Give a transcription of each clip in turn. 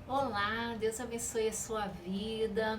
Olá, Deus abençoe a sua vida.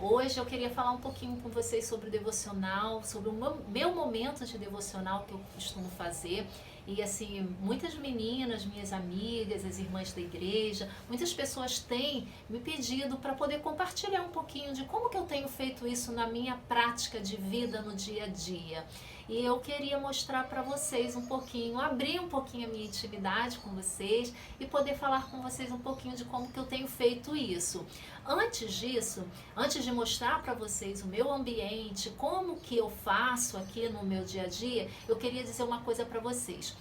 Hoje eu queria falar um pouquinho com vocês sobre o devocional, sobre o meu momento de devocional que eu costumo fazer. E assim, muitas meninas, minhas amigas, as irmãs da igreja, muitas pessoas têm me pedido para poder compartilhar um pouquinho de como que eu tenho feito isso na minha prática de vida no dia a dia. E eu queria mostrar para vocês um pouquinho, abrir um pouquinho a minha intimidade com vocês e poder falar com vocês um pouquinho de como que eu tenho feito isso. Antes disso, antes de mostrar para vocês o meu ambiente, como que eu faço aqui no meu dia a dia, eu queria dizer uma coisa para vocês.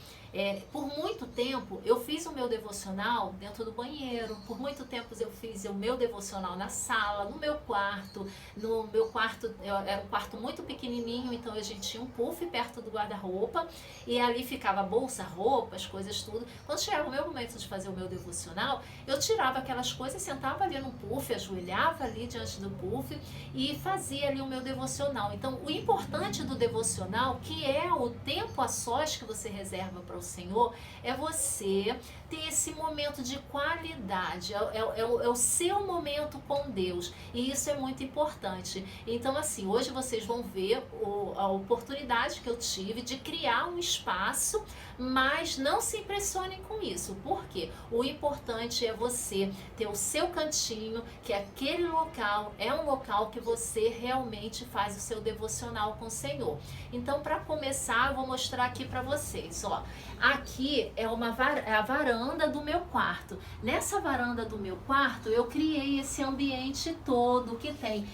Por muito tempo eu fiz o meu devocional dentro do banheiro, por muito tempo eu fiz o meu devocional na sala, no meu quarto. No meu quarto, era um quarto muito pequenininho, então a gente tinha um puff perto do guarda-roupa e ali ficava a bolsa, roupas, coisas tudo. Quando chegava o meu momento de fazer o meu devocional, eu tirava aquelas coisas, sentava ali no puff, ajoelhava ali diante do puff e fazia ali o meu devocional. Então, o importante do devocional, que é o tempo a sós que você reserva para o Senhor, é você ter esse momento de qualidade, é o seu momento com Deus, e isso é muito importante. Então, assim, hoje vocês vão ver a oportunidade que eu tive de criar um espaço, mas não se impressionem com isso, porque o importante é você ter o seu cantinho, que aquele local é um local que você realmente faz o seu devocional com o Senhor. Então, para começar, eu vou mostrar aqui para vocês, ó. Aqui é a varanda do meu quarto. Nessa varanda do meu quarto, eu criei esse ambiente todo que tem.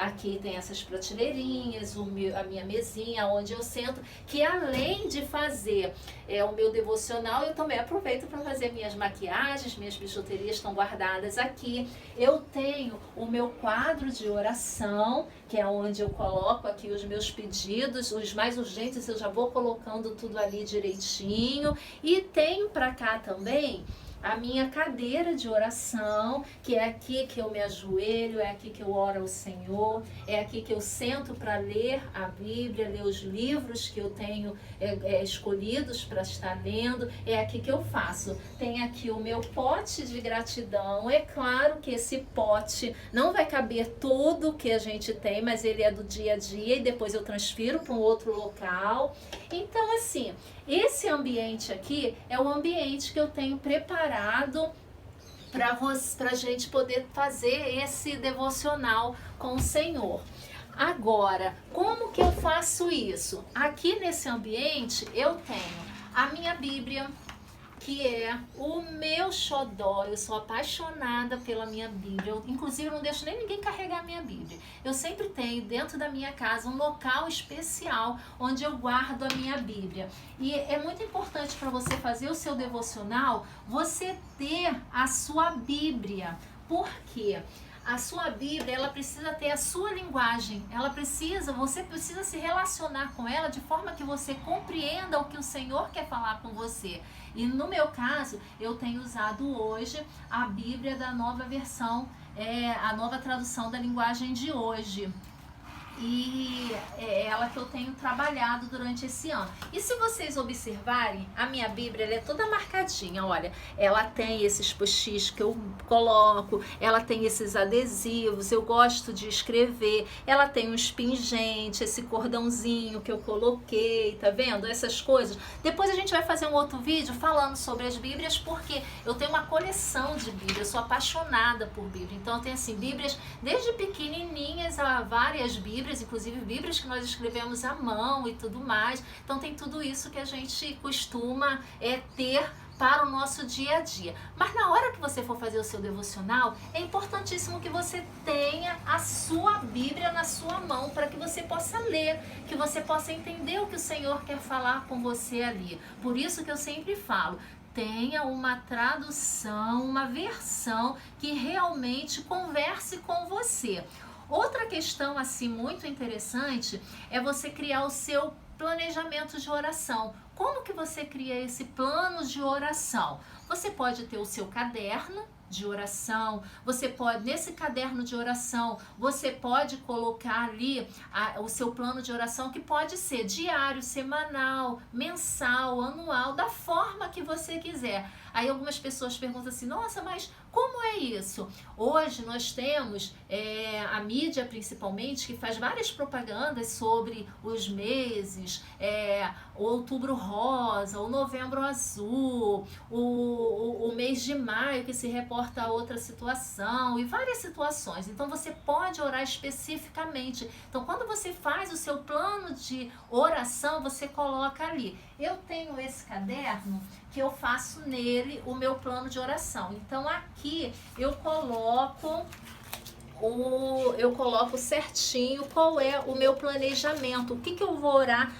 Aqui tem essas prateleirinhas, a minha mesinha onde eu sento, que além de fazer o meu devocional, eu também aproveito para fazer minhas maquiagens, minhas bijuterias estão guardadas aqui. Eu tenho o meu quadro de oração, que é onde eu coloco aqui os meus pedidos, os mais urgentes eu já vou colocando tudo ali direitinho. E tenho para cá também a minha cadeira de oração, que é aqui que eu me ajoelho, é aqui que eu oro ao Senhor, é aqui que eu sento para ler a Bíblia, ler os livros que eu tenho escolhidos para estar lendo, é aqui que eu faço. Tem aqui o meu pote de gratidão. É claro que esse pote não vai caber tudo que a gente tem, mas ele é do dia a dia e depois eu transfiro para um outro local. Então, assim, esse ambiente aqui é o ambiente que eu tenho preparado para a gente poder fazer esse devocional com o Senhor. Agora, como que eu faço isso? Aqui nesse ambiente eu tenho a minha Bíblia, que é o meu xodó. Eu sou apaixonada pela minha Bíblia. Eu, inclusive, não deixo nem ninguém carregar a minha Bíblia. Eu sempre tenho dentro da minha casa um local especial onde eu guardo a minha Bíblia. E é muito importante para você fazer o seu devocional, você ter a sua Bíblia. Por quê? A sua Bíblia, ela precisa ter a sua linguagem, você precisa se relacionar com ela de forma que você compreenda o que o Senhor quer falar com você. E no meu caso, eu tenho usado hoje a Bíblia da nova versão, a nova tradução da linguagem de hoje. E é ela que eu tenho trabalhado durante esse ano. E se vocês observarem, a minha Bíblia ela é toda marcadinha, olha. Ela tem esses post-its que eu coloco, ela tem esses adesivos, eu gosto de escrever, ela tem um pingente, esse cordãozinho que eu coloquei, tá vendo? Essas coisas. Depois a gente vai fazer um outro vídeo falando sobre as Bíblias, porque eu tenho uma coleção de Bíblias, eu sou apaixonada por Bíblia. Então eu tenho assim, Bíblias desde pequenininhas a várias Bíblias, inclusive Bíblias que nós escrevemos à mão e tudo mais. Então tem tudo isso que a gente costuma ter para o nosso dia a dia. Mas na hora que você for fazer o seu devocional, é importantíssimo que você tenha a sua Bíblia na sua mão para que você possa ler, que você possa entender o que o Senhor quer falar com você ali. Por isso que eu sempre falo, tenha uma tradução, uma versão que realmente converse com você. Outra questão assim muito interessante é você criar o seu planejamento de oração. Como que você cria esse plano de oração? Você pode ter o seu caderno, de oração. Você pode, nesse caderno de oração, você pode colocar ali o seu plano de oração, que pode ser diário, semanal, mensal, anual, da forma que você quiser. Aí algumas pessoas perguntam assim, nossa, mas como é isso? Hoje nós temos a mídia, principalmente, que faz várias propagandas sobre os meses, o outubro rosa, o novembro azul, o mês de maio, que se reporta a outra situação, e várias situações. Então você pode orar especificamente. Então quando você faz o seu plano de oração, você coloca ali. Eu tenho esse caderno que eu faço nele o meu plano de oração. Então aqui eu coloco certinho qual é o meu planejamento, o que eu vou orar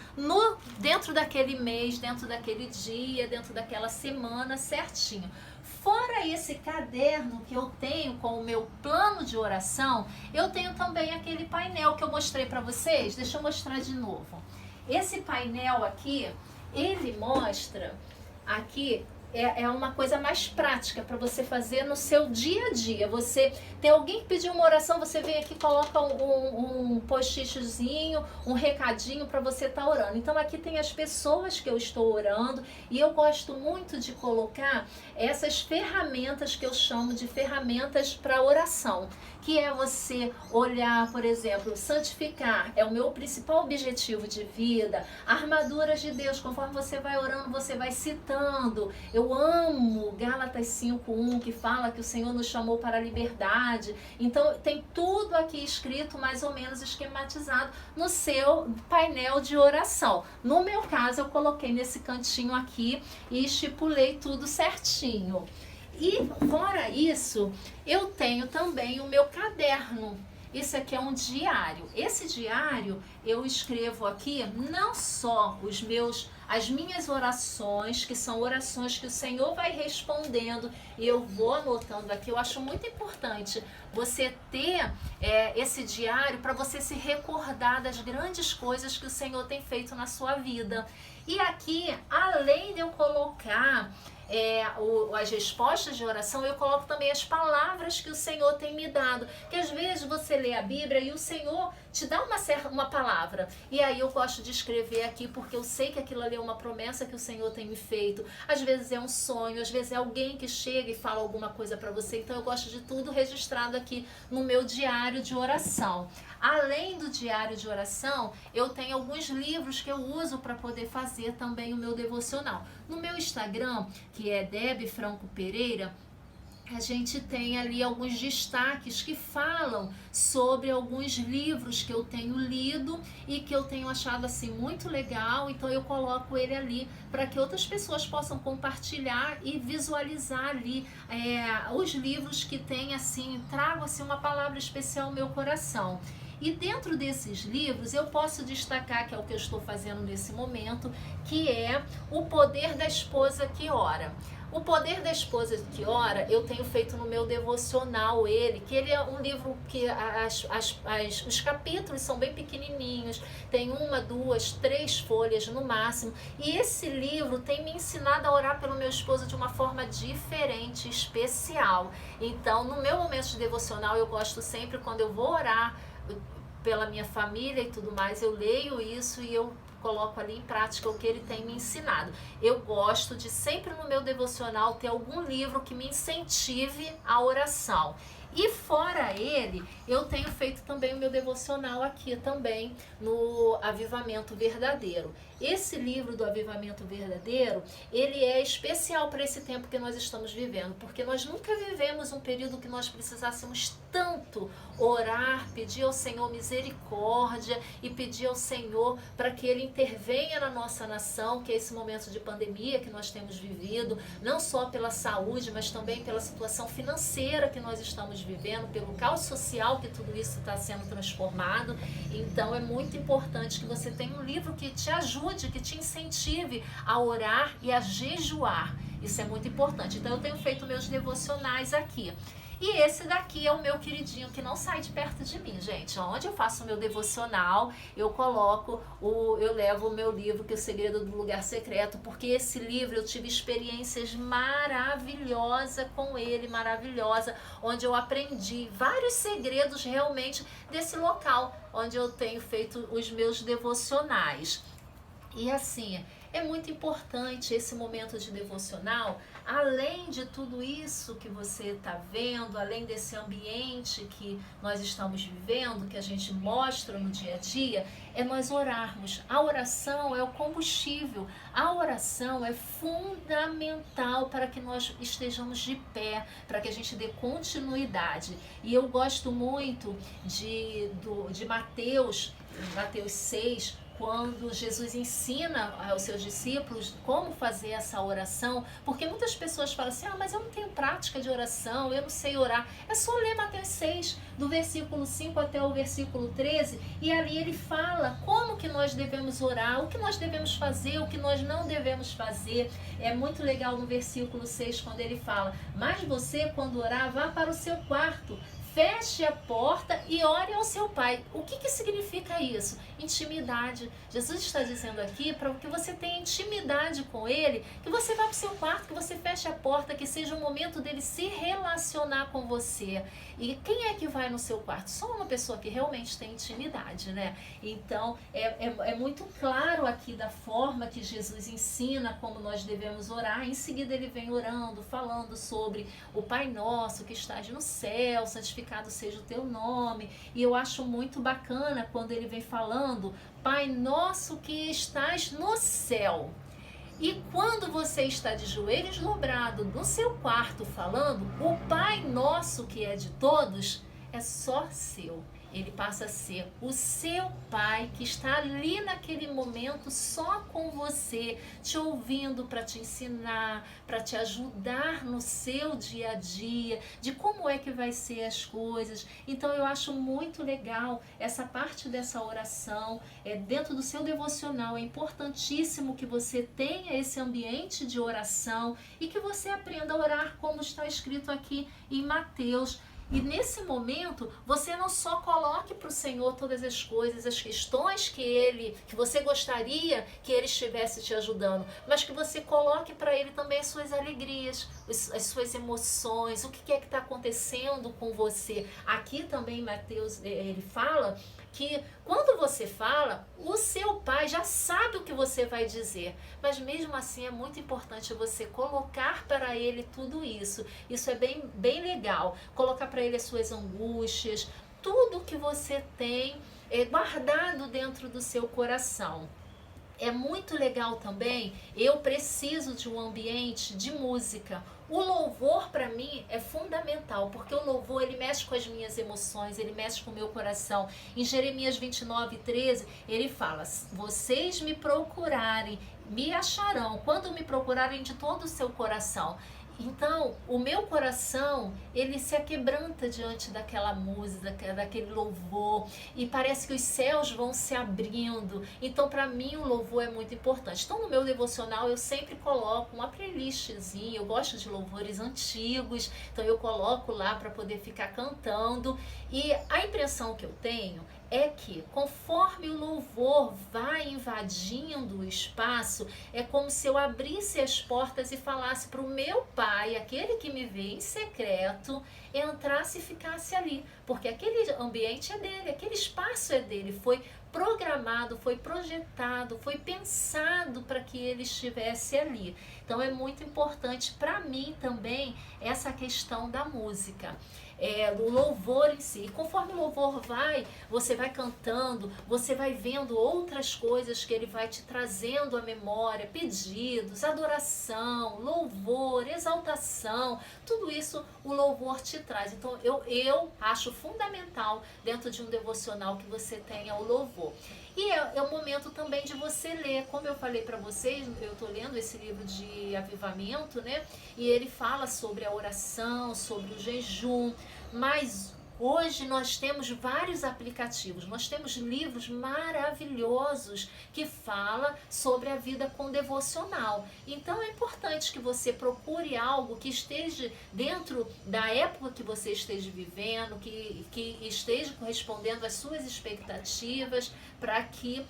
dentro daquele mês, dentro daquele dia, dentro daquela semana, certinho. Fora esse caderno que eu tenho com o meu plano de oração, eu tenho também aquele painel que eu mostrei para vocês. Deixa eu mostrar de novo. Esse painel aqui, ele mostra aqui, é uma coisa mais prática para você fazer no seu dia a dia. Você tem alguém que pediu uma oração, você vem aqui e coloca um post-itzinho, um recadinho para você estar orando. Então aqui tem as pessoas que eu estou orando, e eu gosto muito de colocar essas ferramentas que eu chamo de ferramentas para oração, que é você olhar, por exemplo, santificar, é o meu principal objetivo de vida, armaduras de Deus, conforme você vai orando, você vai citando. Eu amo Gálatas 5:1, que fala que o Senhor nos chamou para a liberdade. Então tem tudo aqui escrito, mais ou menos esquematizado, no seu painel de oração. No meu caso, eu coloquei nesse cantinho aqui e estipulei tudo certinho. E fora isso, eu tenho também o meu caderno. Isso aqui é um diário. Esse diário eu escrevo aqui não só as minhas orações, que são orações que o Senhor vai respondendo, e eu vou anotando aqui. Eu acho muito importante você ter esse diário para você se recordar das grandes coisas que o Senhor tem feito na sua vida. E aqui, além de eu colocar as respostas de oração, eu coloco também as palavras que o Senhor tem me dado, que às vezes você lê a Bíblia e o Senhor te dá uma palavra, e aí eu gosto de escrever aqui, porque eu sei que aquilo ali é uma promessa que o Senhor tem me feito. Às vezes é um sonho, às vezes é alguém que chega e fala alguma coisa para você, então eu gosto de tudo registrado aqui no meu diário de oração. Além do diário de oração, eu tenho alguns livros que eu uso para poder fazer também o meu devocional. No meu Instagram, que é Deb Franco Pereira, a gente tem ali alguns destaques que falam sobre alguns livros que eu tenho lido e que eu tenho achado assim muito legal. Então eu coloco ele ali para que outras pessoas possam compartilhar e visualizar ali os livros que tem assim, trago assim uma palavra especial ao meu coração. E dentro desses livros eu posso destacar, que é o que eu estou fazendo nesse momento, que é O Poder da Esposa que Ora. O Poder da Esposa que Ora, eu tenho feito no meu devocional que ele é um livro que os capítulos são bem pequenininhos, tem 1, 2, 3 folhas no máximo, e esse livro tem me ensinado a orar pelo meu esposo de uma forma diferente, especial. Então, no meu momento de devocional, eu gosto sempre, quando eu vou orar pela minha família e tudo mais, eu leio isso e eu coloco ali em prática o que ele tem me ensinado. Eu gosto de sempre no meu devocional ter algum livro que me incentive a oração. E fora ele, eu tenho feito também o meu devocional aqui também no Avivamento Verdadeiro. Esse livro do Avivamento Verdadeiro, ele é especial para esse tempo que nós estamos vivendo, porque nós nunca vivemos um período que nós precisássemos tanto orar, pedir ao Senhor misericórdia e pedir ao Senhor para que Ele intervenha na nossa nação, que é esse momento de pandemia que nós temos vivido, não só pela saúde, mas também pela situação financeira que nós estamos vivendo, pelo caos social que tudo isso está sendo transformado. Então é muito importante que você tenha um livro que te ajude, que te incentive a orar e a jejuar. Isso é muito importante. Então eu tenho feito meus devocionais aqui. E esse daqui é o meu queridinho que não sai de perto de mim, gente. Onde eu faço o meu devocional, eu levo o meu livro, que é O Segredo do Lugar Secreto, porque esse livro eu tive experiências maravilhosas com ele, maravilhosa, onde eu aprendi vários segredos realmente desse local onde eu tenho feito os meus devocionais. E assim, é muito importante esse momento de devocional, além de tudo isso que você está vendo, além desse ambiente que nós estamos vivendo, que a gente mostra no dia a dia, é nós orarmos. A oração é o combustível, a oração é fundamental para que nós estejamos de pé, para que a gente dê continuidade. E eu gosto muito de Mateus 6, quando Jesus ensina aos seus discípulos como fazer essa oração, porque muitas pessoas falam assim, mas eu não tenho prática de oração, eu não sei orar. É só ler Mateus 6, do versículo 5 até o versículo 13, e ali ele fala como que nós devemos orar, o que nós devemos fazer, o que nós não devemos fazer. É muito legal no versículo 6, quando ele fala, mas você, quando orar, vá para o seu quarto, feche a porta e ore ao seu pai. O que significa isso? Intimidade. Jesus está dizendo aqui para que você tenha intimidade com ele, que você vá para o seu quarto, que você feche a porta, que seja o momento dele se relacionar com você. E quem é que vai no seu quarto? Só uma pessoa que realmente tem intimidade, né? Então, é muito claro aqui da forma que Jesus ensina como nós devemos orar. Em seguida, ele vem orando, falando sobre o Pai Nosso que estás no céu, santificado seja o teu nome. E eu acho muito bacana quando ele vem falando, Pai Nosso que estás no céu. E quando você está de joelhos dobrados no seu quarto falando, o Pai Nosso que é de todos é só seu. Ele passa a ser o seu pai que está ali naquele momento só com você, te ouvindo para te ensinar, para te ajudar no seu dia a dia, de como é que vai ser as coisas. Então eu acho muito legal essa parte dessa oração, dentro do seu devocional. É importantíssimo que você tenha esse ambiente de oração e que você aprenda a orar como está escrito aqui em Mateus. E nesse momento, você não só coloque para o Senhor todas as coisas, as questões que você gostaria que Ele estivesse te ajudando, mas que você coloque para Ele também as suas alegrias, as suas emoções, o que é que está acontecendo com você. Aqui também Mateus, ele fala que quando você fala, o seu pai já sabe o que você vai dizer, mas mesmo assim é muito importante você colocar para ele tudo isso. Isso é bem legal, colocar para ele as suas angústias, tudo que você tem guardado dentro do seu coração. É muito legal também, eu preciso de um ambiente de música. O louvor para mim é fundamental, porque o louvor ele mexe com as minhas emoções, ele mexe com o meu coração. Em Jeremias 29:13, ele fala, vocês me procurarem, me acharão, quando me procurarem de todo o seu coração. Então, o meu coração, ele se aquebranta diante daquela música, daquele louvor, e parece que os céus vão se abrindo. Então, para mim, o louvor é muito importante. Então, no meu devocional, eu sempre coloco uma playlistzinha, eu gosto de louvores antigos, então eu coloco lá para poder ficar cantando. E a impressão que eu tenho é que conforme o louvor vai invadindo o espaço, é como se eu abrisse as portas e falasse para o meu pai, aquele que me vê em secreto, entrasse e ficasse ali, porque aquele ambiente é dele, aquele espaço é dele, foi programado, foi projetado, foi pensado para que ele estivesse ali. Então é muito importante para mim também essa questão da música. O louvor em si. E conforme o louvor você vai cantando, você vai vendo outras coisas que ele vai te trazendo à memória, pedidos, adoração, louvor, exaltação, tudo isso o louvor te traz. Então eu acho fundamental dentro de um devocional que você tenha o louvor. E é o momento também de você ler, como eu falei para vocês, eu estou lendo esse livro de avivamento, né? E ele fala sobre a oração, sobre o jejum, mas Hoje nós temos vários aplicativos, nós temos livros maravilhosos que falam sobre a vida com devocional. Então é importante que você procure algo que esteja dentro da época que você esteja vivendo, que esteja correspondendo às suas expectativas, para que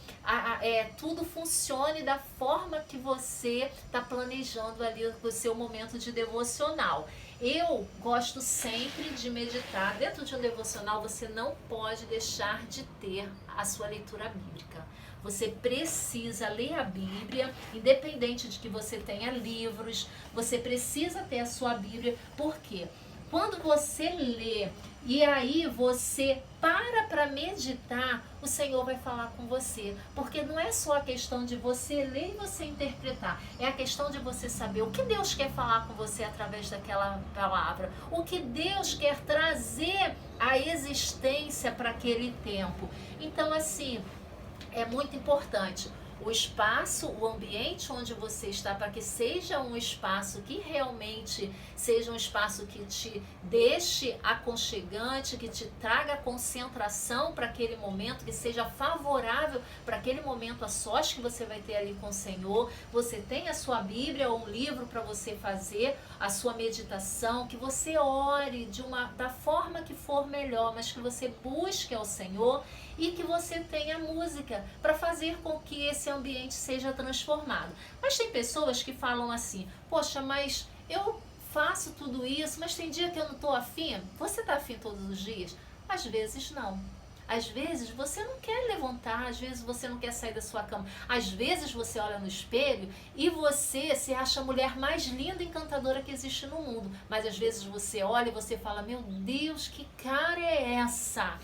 tudo funcione da forma que você está planejando ali o seu momento de devocional. Eu gosto sempre de meditar. Dentro de um devocional, você não pode deixar de ter a sua leitura bíblica. Você precisa ler a Bíblia, independente de que você tenha livros, você precisa ter a sua Bíblia. Por quê? Quando você lê e aí você para meditar, o Senhor vai falar com você. Porque não é só a questão de você ler e você interpretar. É a questão de você saber o que Deus quer falar com você através daquela palavra. O que Deus quer trazer à existência para aquele tempo. Então, assim, é muito importante o espaço, o ambiente onde você está, para que seja um espaço que realmente seja um espaço que te deixe aconchegante, que te traga concentração para aquele momento, que seja favorável para aquele momento a sós que você vai ter ali com o Senhor. Você tem a sua Bíblia ou um livro para você fazer a sua meditação, que você ore da forma que for melhor, mas que você busque ao Senhor e que você tenha música para fazer com que esse ambiente seja transformado. Mas tem pessoas que falam assim: poxa, mas eu faço tudo isso, mas tem dia que eu não estou afim. Você está afim todos os dias? Às vezes não. Às vezes você não quer levantar, às vezes você não quer sair da sua cama. Às vezes você olha no espelho e você se acha a mulher mais linda e encantadora que existe no mundo. Mas às vezes você olha e você fala: meu Deus, que cara é essa?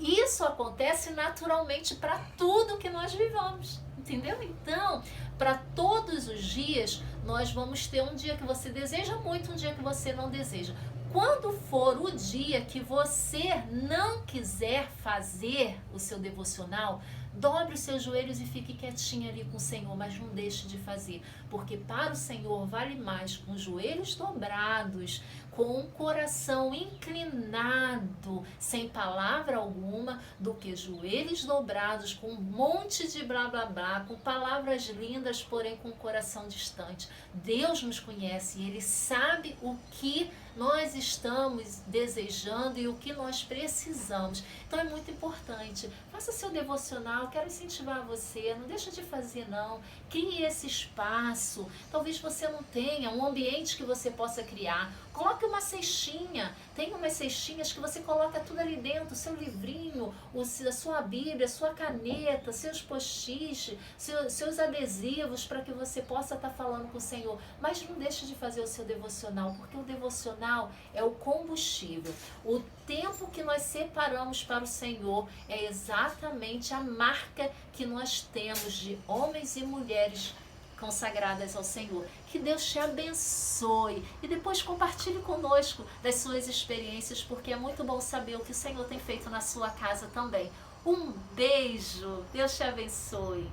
Isso acontece naturalmente para tudo que nós vivamos, entendeu? Então, para todos os dias, nós vamos ter um dia que você deseja muito, um dia que você não deseja. Quando for o dia que você não quiser fazer o seu devocional, dobre os seus joelhos e fique quietinho ali com o Senhor, mas não deixe de fazer, porque para o Senhor vale mais com os joelhos dobrados, com o coração inclinado, sem palavra alguma, do que joelhos dobrados, com um monte de blá blá blá, com palavras lindas, porém com o coração distante. Deus nos conhece e Ele sabe o que nós estamos desejando e o que nós precisamos. Então é muito importante. Faça seu devocional, quero incentivar você, não deixa de fazer não. Crie esse espaço. Talvez você não tenha um ambiente que você possa criar. Coloque uma cestinha. Tem umas cestinhas que você coloca tudo ali dentro, seu livrinho, a sua Bíblia, a sua caneta, seus post-its, seus adesivos, para que você possa estar falando com o Senhor. Mas não deixe de fazer o seu devocional, porque o devocional é o combustível. O tempo que nós separamos para o Senhor é exatamente a marca que nós temos de homens e mulheres consagradas ao Senhor. Que Deus te abençoe e depois compartilhe conosco das suas experiências, porque é muito bom saber o que o Senhor tem feito na sua casa também. Um beijo, Deus te abençoe.